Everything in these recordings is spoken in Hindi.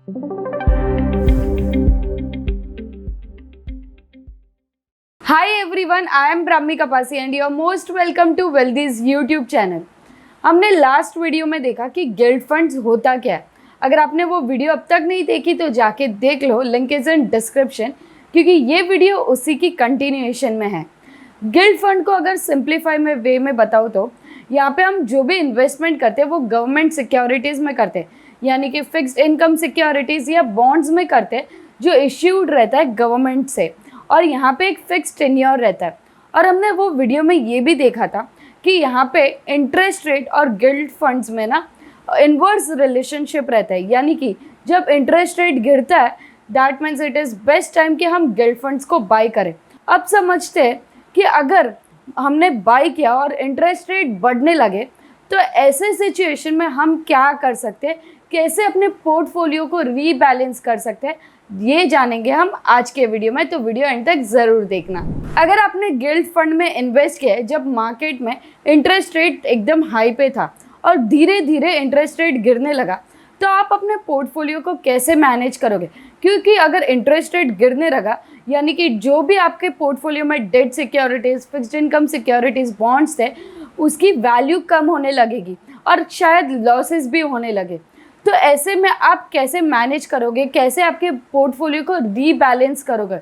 Hi everyone, I am Brahmi Kapasi and you are most welcome to Wealthy's YouTube channel. हमने लास्ट वीडियो में देखा कि गिल्ड फंड्स होता क्या है। अगर आपने वो वीडियो अब तक नहीं देखी तो जाके देख लो, लिंक इज इन डिस्क्रिप्शन, क्योंकि ये वीडियो उसी की कंटिन्यूएशन में है। गिल्ड फंड को अगर सिंप्लीफाई में वे में बताऊँ तो यहाँ पे हम जो भी इन्वेस्टमेंट करते हैं वो गवर्नमेंट सिक्योरिटीज़ में करते हैं, यानी कि फिक्स्ड इनकम सिक्योरिटीज़ या बॉन्ड्स में करते हैं जो इश्यूड रहता है गवर्नमेंट से, और यहाँ पे एक फिक्स्ड टेन्योर रहता है। और हमने वो वीडियो में ये भी देखा था कि यहाँ पे इंटरेस्ट रेट और गिल्ड फंड्स में ना इन्वर्स रिलेशनशिप रहता है, यानी कि जब इंटरेस्ट रेट गिरता है that means it is best time कि हम गिल्ड फंड्स को बाई करें। अब समझते हैं कि अगर हमने बाई किया और इंटरेस्ट रेट बढ़ने लगे तो ऐसे सिचुएशन में हम क्या कर सकते हैं, कैसे अपने पोर्टफोलियो को रीबैलेंस कर सकते हैं, ये जानेंगे हम आज के वीडियो में। तो वीडियो एंड तक ज़रूर देखना। अगर आपने गिल्ड फंड में इन्वेस्ट किया है जब मार्केट में इंटरेस्ट रेट एकदम हाई पे था और धीरे धीरे इंटरेस्ट रेट गिरने लगा, तो आप अपने पोर्टफोलियो को कैसे मैनेज करोगे? क्योंकि अगर इंटरेस्ट रेट गिरने लगा यानी कि जो भी आपके पोर्टफोलियो में debt securities, fixed income securities, bonds थे, उसकी वैल्यू कम होने लगेगी और शायद लॉसेस भी होने लगे। तो ऐसे में आप कैसे मैनेज करोगे, कैसे आपके पोर्टफोलियो को रीबैलेंस करोगे?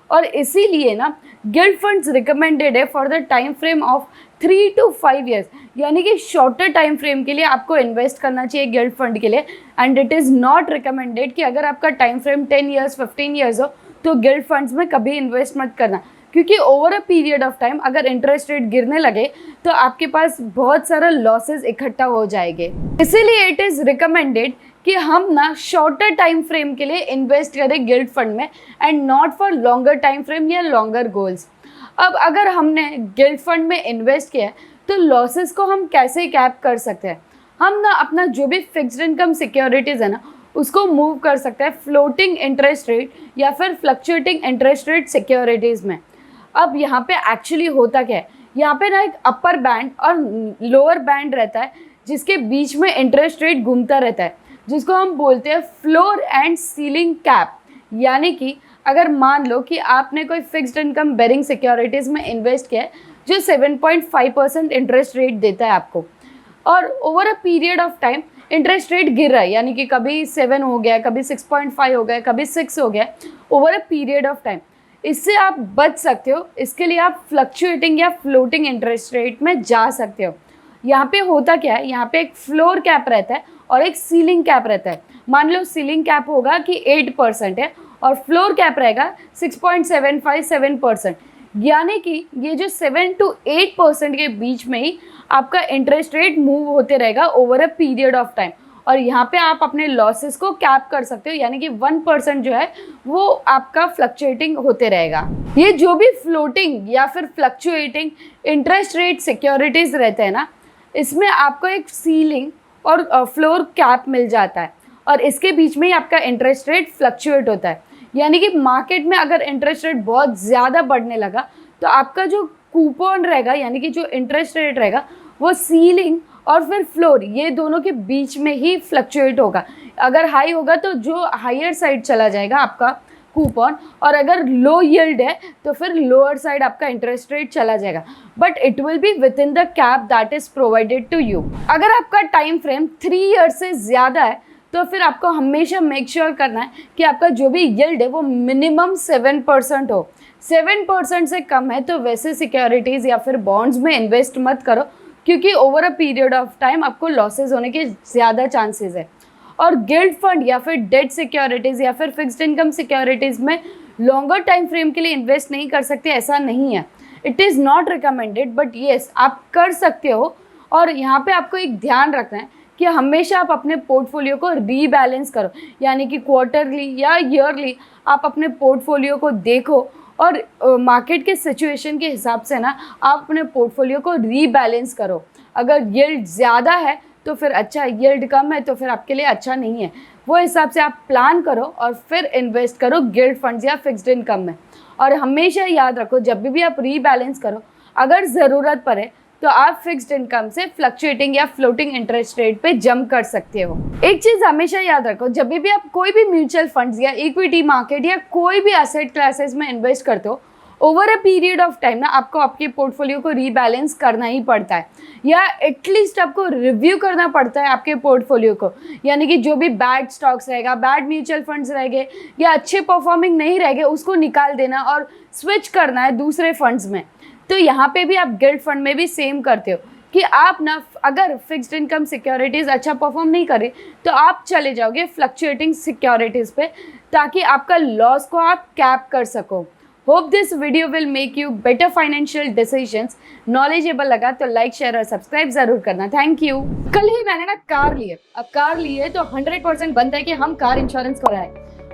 और इसीलिए ना गिल्ड फंड्स रिकमेंडेड है for the time frame of 3 to 5 years, यानी कि शॉर्टर टाइम फ्रेम के लिए आपको इन्वेस्ट करना चाहिए गिल्ड फंड के लिए। And it is not recommended कि अगर आपका टाइम फ्रेम 10 ईयर्स 15 ईयर्स हो तो गिल्ड फंड्स में कभी इन्वेस्ट मत करना, क्योंकि over a period of time अगर इंटरेस्ट रेट गिरने लगे तो आपके पास बहुत सारा लॉसेस इकट्ठा हो जाएंगे। इसीलिए इट इज़ रिकमेंडेड कि हम ना शॉर्टर टाइम फ्रेम के लिए इन्वेस्ट करें गिल्ड फंड में and not for longer time frame या लॉन्गर गोल्स। अब अगर हमने गिल्ड फंड में इन्वेस्ट किया है तो लॉसेस को हम कैसे कैप कर सकते हैं? हम ना अपना जो भी फिक्स्ड इनकम सिक्योरिटीज़ है ना उसको मूव कर सकते हैं फ्लोटिंग इंटरेस्ट रेट या फिर फ्लक्चुएटिंग इंटरेस्ट रेट सिक्योरिटीज़ में। अब यहाँ पे एक्चुअली होता क्या है, यहाँ पे ना एक अपर बैंड और लोअर बैंड रहता है जिसके बीच में इंटरेस्ट रेट घूमता रहता है, जिसको हम बोलते हैं फ्लोर एंड सीलिंग कैप। यानी कि अगर मान लो कि आपने कोई फिक्स्ड इनकम बेरिंग सिक्योरिटीज़ में इन्वेस्ट किया है जो 7.5% इंटरेस्ट रेट देता है आपको, और over a period of time interest rate गिर रहा है, यानी कि कभी 7 हो गया, कभी 6.5 हो गया, कभी 6 हो गया over a period of time. इससे आप बच सकते हो। इसके लिए आप फ्लक्चुएटिंग या फ्लोटिंग इंटरेस्ट रेट में जा सकते हो। यहाँ पे होता क्या है, यहाँ पे एक फ्लोर कैप रहता है और एक सीलिंग कैप रहता है। मान लो सीलिंग कैप होगा कि 8% है और फ्लोर कैप रहेगा 6.75-7%, यानी कि ये जो 7 to 8% के बीच में ही आपका इंटरेस्ट रेट मूव होते रहेगा over a period of time. और यहाँ पे आप अपने लॉसेस को कैप कर सकते हो, यानी कि 1% जो है वो आपका फ्लक्चुएटिंग होते रहेगा। ये जो भी फ्लोटिंग या फिर फ्लक्चुएटिंग इंटरेस्ट रेट सिक्योरिटीज़ रहते हैं ना, इसमें आपको एक सीलिंग और फ्लोर कैप मिल जाता है और इसके बीच में ही आपका इंटरेस्ट रेट फ्लक्चुएट होता है। यानी कि मार्केट में अगर इंटरेस्ट रेट बहुत ज़्यादा बढ़ने लगा तो आपका जो कूपन रहेगा, यानी कि जो इंटरेस्ट रेट रहेगा, वो सीलिंग और फिर फ्लोर ये दोनों के बीच में ही फ्लक्चुएट होगा। अगर हाई होगा तो जो हायर साइड चला जाएगा आपका कूपन, और अगर लो यील्ड है तो फिर लोअर साइड आपका इंटरेस्ट रेट चला जाएगा, but it will be within the cap that is provided to you. अगर आपका टाइम फ्रेम 3 ईयर्स से ज़्यादा है तो फिर आपको हमेशा मेक श्योर करना है कि आपका जो भी यील्ड है वो मिनिमम 7% हो। 7% से कम है तो वैसे सिक्योरिटीज़ या फिर बॉन्ड्स में इन्वेस्ट मत करो, क्योंकि over a period of time आपको लॉसेज होने के ज़्यादा चांसेस है। और गिल्ड फंड या फिर डेट सिक्योरिटीज़ या फिर फिक्स्ड इनकम सिक्योरिटीज़ में लॉन्गर टाइम फ्रेम के लिए इन्वेस्ट नहीं कर सकते, ऐसा नहीं है। It is not recommended, but yes आप कर सकते हो। और यहाँ पे आपको एक ध्यान रखना है कि हमेशा आप अपने पोर्टफोलियो को रीबैलेंस करो, यानी कि क्वार्टरली या ईयरली आप अपने पोर्टफोलियो को देखो और मार्केट के सिचुएशन के हिसाब से ना आप अपने पोर्टफोलियो को रीबैलेंस करो। अगर यील्ड ज़्यादा है तो फिर अच्छा, यील्ड कम है तो फिर आपके लिए अच्छा नहीं है। वो हिसाब से आप प्लान करो और फिर इन्वेस्ट करो गिल्ड फंड्स या फिक्स्ड इनकम में। और हमेशा याद रखो जब भी आप रीबैलेंस करो, अगर ज़रूरत पड़े तो आप फिक्स्ड इनकम से फ्लक्चुएटिंग या फ्लोटिंग इंटरेस्ट रेट पे जंप कर सकते हो। एक चीज हमेशा याद रखो, जब भी आप कोई भी म्यूचुअल फंड्स या इक्विटी मार्केट या कोई भी एसेट क्लासेस में इन्वेस्ट करते हो, over a period of time ना आपको आपके पोर्टफोलियो को रीबैलेंस करना ही पड़ता है, या एटलीस्ट आपको रिव्यू करना पड़ता है आपके पोर्टफोलियो को। यानी कि जो भी बैड स्टॉक्स रहेगा, बैड म्यूचुअल फंड्स रहेंगे या अच्छे परफॉर्मिंग नहीं रहेंगे, उसको निकाल देना और स्विच करना है दूसरे फंड्स में। तो यहाँ पे भी आप गिल्ड फंड में भी सेम करते हो कि आप ना अगर फिक्स्ड इनकम सिक्योरिटीज़ अच्छा परफॉर्म नहीं करे तो आप चले जाओगे फ्लक्चुएटिंग सिक्योरिटीज़ पे, ताकि आपका लॉस को आप कैप कर सको। Hope this video will make you better financial decisions. Knowledgeable लगा तो लाइक, शेयर और सब्सक्राइब जरूर करना। Thank you. कल ही मैंने ना कार ली है। अब कार ली है तो 100% बनता है कि हम कार इंश्योरेंस कराएं,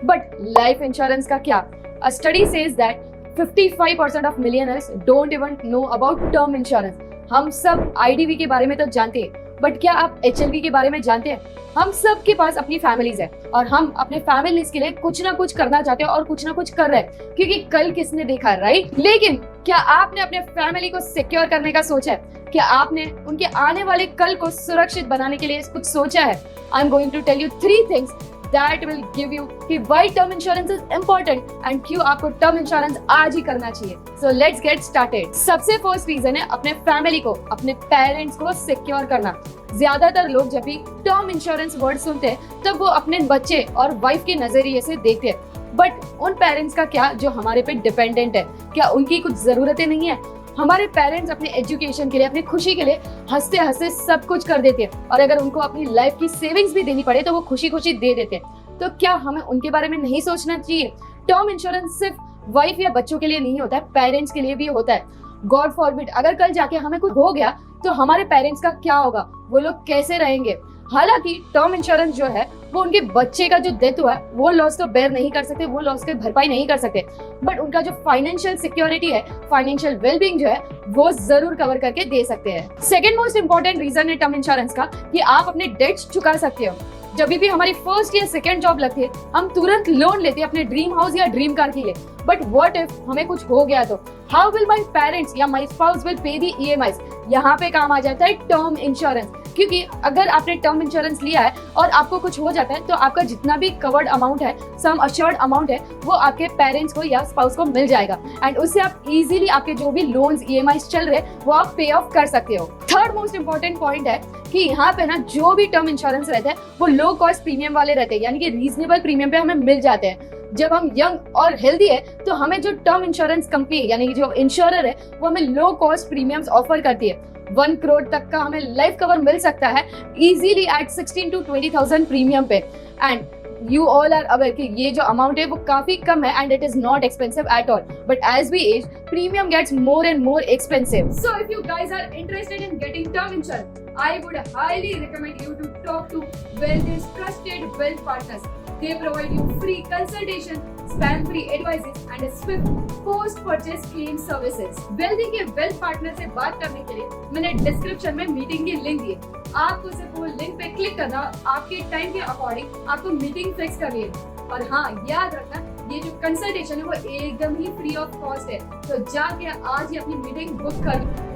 बट लाइफ इंश्योरेंस का क्या? अ study says that 55% of millionaires don't even know about term insurance. हम सब आईडीवी के बारे में तो जानते हैं, बट क्या आप एचएलवी के बारे में जानते हैं? हम सब के पास अपनी फैमिलीज है और हम अपने फैमिलीज के लिए कुछ ना कुछ करना चाहते हैं और कुछ ना कुछ कर रहे हैं, क्योंकि कल किसने देखा, राइट? लेकिन क्या आपने अपने फैमिली को सिक्योर करने का सोचा है? क्या आपने उनके आने वाले कल को सुरक्षित बनाने के लिए कुछ सोचा है? I am going to tell you 3 things that will give you कि why term insurance is important and क्यों आपको term insurance आज ही करना चाहिए। So let's get started। सबसे फर्स्ट रीजन है अपने फैमिली को, अपने पेरेंट्स को सिक्योर करना। ज्यादातर लोग जब भी टर्म इंश्योरेंस वर्ड सुनते हैं तब वो अपने बच्चे और वाइफ के नजरिए से देखते हैं, बट उन पेरेंट्स का क्या जो हमारे पे डिपेंडेंट है? क्या उनकी कुछ जरूरतें नहीं है? हमारे पेरेंट्स अपने एजुकेशन के लिए, अपनी खुशी के लिए हंसते हंसते सब कुछ कर देते हैं, और अगर उनको अपनी लाइफ की सेविंग्स भी देनी पड़े तो वो खुशी खुशी दे देते हैं। तो क्या हमें उनके बारे में नहीं सोचना चाहिए? टर्म इंश्योरेंस सिर्फ वाइफ या बच्चों के लिए नहीं होता है, पेरेंट्स के लिए भी होता है। गॉड फॉरबिड अगर कल जाके हमें कुछ हो गया तो हमारे पेरेंट्स का क्या होगा? वो लोग कैसे रहेंगे? हालांकि टर्म इंश्योरेंस जो है वो उनके बच्चे का जो डेथ हुआ है वो लॉस तो बेयर नहीं कर सकते, वो लॉस की भरपाई नहीं कर सकते, बट उनका जो फाइनेंशियल सिक्योरिटी है, फाइनेंशियल वेलबींग जो है वो जरूर कवर करके दे सकते हैं। सेकंड मोस्ट इंपॉर्टेंट रीजन है टर्म इंश्योरेंस का कि आप अपने डेट्स चुका सकते हो। जब भी हमारी फर्स्ट या सेकंड जॉब लगती है हम तुरंत लोन लेते हैं अपने ड्रीम हाउस या ड्रीम कार के लिए, बट व्हाट इफ हमें कुछ हो गया तो हाउ विल माय पेरेंट्स या my spouse will pay the EMIs? यहाँ पे काम आ जाता है टर्म इंश्योरेंस, क्योंकि अगर आपने टर्म इंश्योरेंस लिया है और आपको कुछ हो जाता है तो आपका जितना भी कवर्ड अमाउंट है, सम अश्योर्ड अमाउंट है, वो आपके पेरेंट्स को या स्पाउस को मिल जाएगा, एंड उससे आप इजीली आपके जो भी लोन्स ईएमआईज चल रहे हैं वो आप पे ऑफ कर सकते हो। थर्ड मोस्ट इंपॉर्टेंट पॉइंट है कि यहाँ पे ना जो भी टर्म इंश्योरेंस रहता है वो लो कॉस्ट प्रीमियम वाले रहते हैं, यानी कि रीजनेबल प्रीमियम पे हमें मिल जाते हैं। जब हम यंग और हेल्दी है तो हमें जो टर्म इंश्योरेंस कंपनी यानी कि जो इंश्योरर है वो हमें लो कॉस्ट प्रीमियम्स ऑफर करती है। 1 करोड़ तक का हमें लाइफ कवर मिल सकता है इजीली एट 16 to 20,000 प्रीमियम पे, and you all are aware कि ये जो अमाउंट है वो काफी कम है and it is not expensive at all, but as we age premium gets more and more expensive. So if you guys are interested in getting term insurance, I would highly recommend you to talk to Wealth's trusted wealth partners. They provide you free consultation, spam-free advices and swift post-purchase claim services. Wealthy के wealth partner से बात करने के लिए मैंने डिस्क्रिप्शन में मीटिंग की लिंक दी है। आपको सिर्फ वो लिंक पे क्लिक करना, आपके टाइम के अकॉर्डिंग आपको मीटिंग फिक्स करनी है। और हाँ, याद रखना ये जो कंसल्टेशन है वो एकदम ही फ्री ऑफ कॉस्ट है, तो जाके आज ही अपनी मीटिंग बुक कर लो।